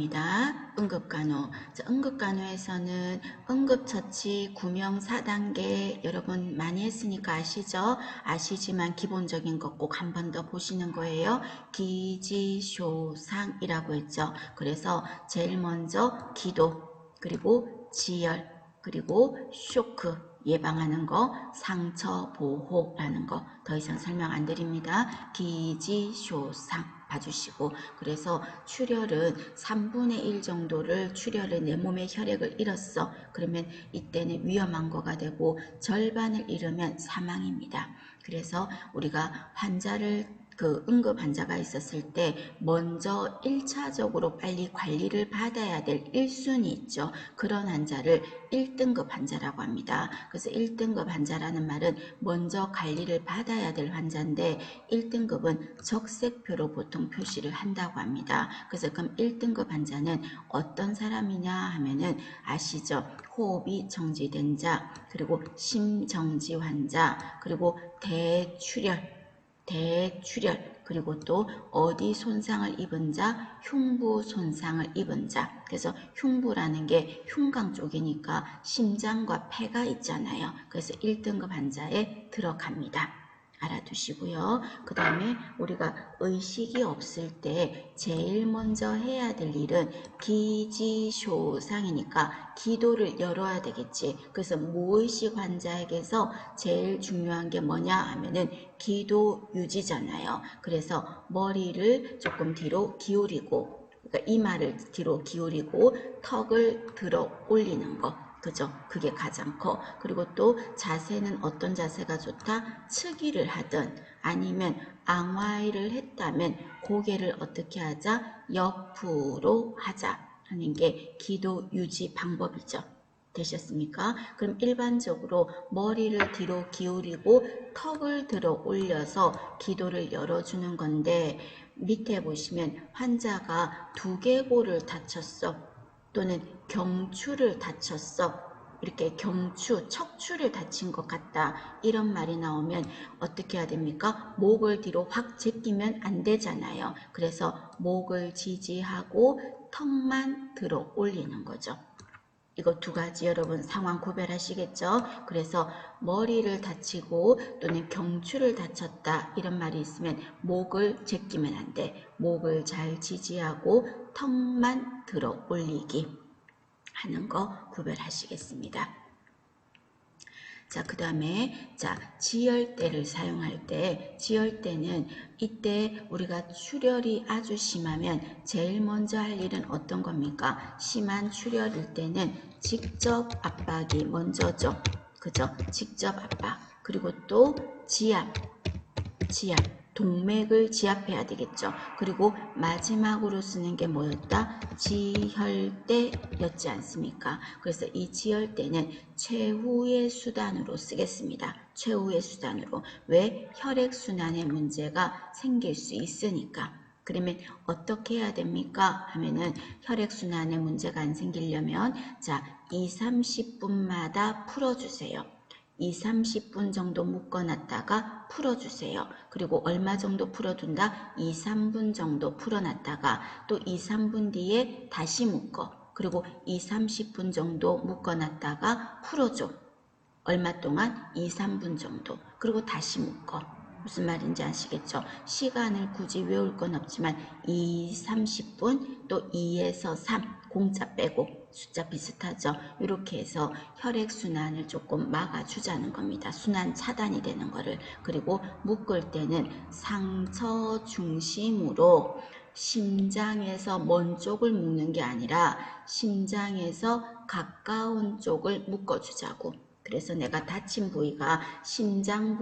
갑니다. 응급간호. 응급간호에서는 응급처치 구명 4단계 여러분 많이 했으니까 아시죠? 아시지만 기본적인 것 꼭 한 번 더 보시는 거예요. 기지쇼상이라고 했죠. 그래서 제일 먼저 기도, 그리고 지열, 그리고 쇼크 예방하는 거, 상처 보호라는 거 더 이상 설명 안 드립니다. 기지쇼상 봐주시고, 그래서 출혈은 3분의 1 정도를 출혈을 내 몸의 혈액을 잃었어. 그러면 이때는 위험한 거가 되고 절반을 잃으면 사망입니다. 그래서 우리가 환자를 응급 환자가 있었을 때 먼저 1차적으로 빨리 관리를 받아야 될 1순위 있죠. 그런 환자를 1등급 환자라고 합니다. 그래서 1등급 환자라는 말은 먼저 관리를 받아야 될 환자인데 1등급은 적색표로 보통 표시를 한다고 합니다. 그래서 그럼 1등급 환자는 어떤 사람이냐 하면은 아시죠? 호흡이 정지된 자, 그리고 심정지 환자, 그리고 대출혈, 그리고 또 어디 손상을 입은 자, 흉부 손상을 입은 자. 그래서 흉부라는 게 흉곽 쪽이니까 심장과 폐가 있잖아요. 그래서 1등급 환자에 들어갑니다. 알아두시고요. 그 다음에 우리가 의식이 없을 때 제일 먼저 해야 될 일은 기지쇼상이니까 기도를 열어야 되겠지. 그래서 무의식 환자에게서 제일 중요한 게 뭐냐 하면은 기도 유지잖아요. 그래서 머리를 조금 뒤로 기울이고, 그러니까 이마를 뒤로 기울이고 턱을 들어 올리는 거. 그죠? 그게 가장 커. 그리고 또 자세는 어떤 자세가 좋다? 측의를 하든 아니면 앙화의를 했다면 고개를 어떻게 하자? 옆으로 하자 하는 게 기도 유지 방법이죠. 되셨습니까? 그럼 일반적으로 머리를 뒤로 기울이고 턱을 들어 올려서 기도를 열어주는 건데, 밑에 보시면 환자가 두개골을 다쳤어, 또는 경추를 다쳤어, 이렇게 경추, 척추를 다친 것 같다, 이런 말이 나오면 어떻게 해야 됩니까? 목을 뒤로 확 제끼면 안 되잖아요. 그래서 목을 지지하고 턱만 들어 올리는 거죠. 이거 두 가지 여러분 상황 구별하시겠죠? 그래서 머리를 다치고 또는 경추를 다쳤다 이런 말이 있으면 목을 제끼면 안 돼. 목을 잘 지지하고 턱만 들어 올리기 하는 거 구별하시겠습니다. 자, 그 다음에 지혈대를 사용할 때, 지혈대는 이때 우리가 출혈이 아주 심하면 제일 먼저 할 일은 어떤 겁니까? 심한 출혈일 때는 직접 압박이 먼저죠. 그죠? 직접 압박. 그리고 또 지압, 동맥을 지압해야 되겠죠. 그리고 마지막으로 쓰는 게 뭐였다? 지혈대였지 않습니까? 그래서 이 지혈대는 최후의 수단으로 쓰겠습니다. 최후의 수단으로. 왜? 혈액순환에 문제가 생길 수 있으니까. 그러면 어떻게 해야 됩니까? 하면은 혈액순환에 문제가 안 생기려면 2, 30분마다 풀어주세요. 2, 30분 정도 묶어놨다가 풀어주세요. 그리고 얼마 정도 풀어둔다? 2, 3분 정도 풀어놨다가 또 2, 3분 뒤에 다시 묶어. 그리고 2, 30분 정도 묶어놨다가 풀어줘. 얼마 동안? 2, 3분 정도. 그리고 다시 묶어. 무슨 말인지 아시겠죠? 시간을 굳이 외울 건 없지만 2, 30분 또 2에서 3 공짜 빼고 숫자 비슷하죠? 이렇게 해서 혈액순환을 조금 막아주자는 겁니다. 순환 차단이 되는 거를. 그리고 묶을 때는 상처 중심으로 심장에서 먼 쪽을 묶는 게 아니라 심장에서 가까운 쪽을 묶어주자고. 그래서 내가 다친 부위가 심장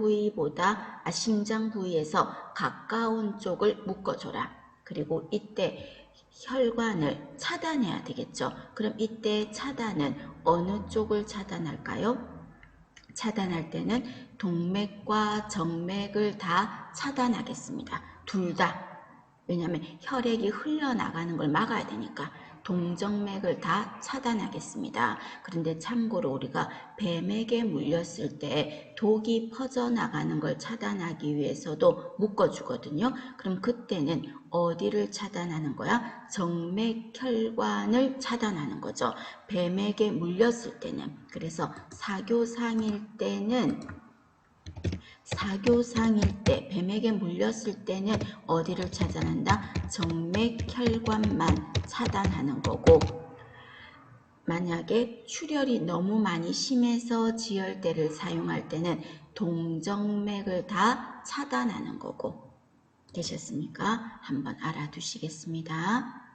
부위에서 가까운 쪽을 묶어줘라. 그리고 이때 혈관을 차단해야 되겠죠. 그럼 이때 차단은 어느 쪽을 차단할까요? 차단할 때는 동맥과 정맥을 다 차단하겠습니다. 둘 다. 왜냐하면 혈액이 흘러나가는 걸 막아야 되니까 동정맥을 다 차단하겠습니다. 그런데 참고로 우리가 뱀에게 물렸을 때 독이 퍼져나가는 걸 차단하기 위해서도 묶어주거든요. 그럼 그때는 어디를 차단하는 거야? 정맥혈관을 차단하는 거죠. 뱀에게 물렸을 때는. 그래서 사교상일 때 뱀에게 물렸을 때는 어디를 차단한다? 정맥혈관만 차단하는 거고, 만약에 출혈이 너무 많이 심해서 지혈대를 사용할 때는 동정맥을 다 차단하는 거고. 되셨습니까? 한번 알아두시겠습니다.